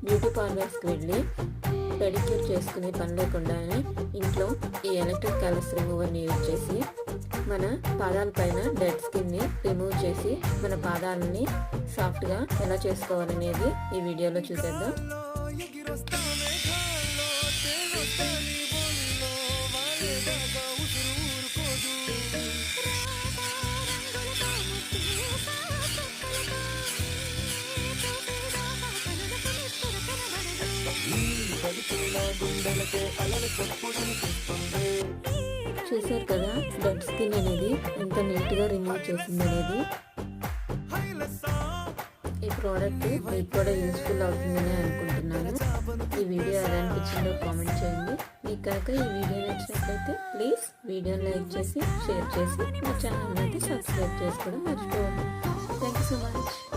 Beauty పార్లర్స్కి వెళ్ళి pedicure చేసుకునే పని లేకుండానే ఇంట్లో ఈ ఎలక్ట్రిక్ క్యాలస్ రిమూవర్ని యూజ్ చేసి మన పాదాలపైన డెడ్ స్కిన్ని రిమూవ్ చేసి మన పాదాలని సాఫ్ట్గా ఎలా చేసుకోవాలనేది ఈ వీడియోలో చూసేద్దాం. చూసారు కదా డెడ్ స్కిన్ అనేది ఎంత నీట్గా రిమూవ్ చేసింది అనేది. ఈ ప్రోడక్ట్ మీకు కూడా యూస్ఫుల్ అవుతుందని అనుకుంటున్నాను. ఈ వీడియో ఎలా అనిపించిందో కామెంట్ చేయండి. మీకు కనుక ఈ వీడియో నచ్చినట్లయితే ప్లీజ్ వీడియోని లైక్ చేసి షేర్ చేసి మా ఛానల్ అయితే సబ్స్క్రైబ్ చేసుకోవడం మర్చిపోవద్దు. Thank you so much.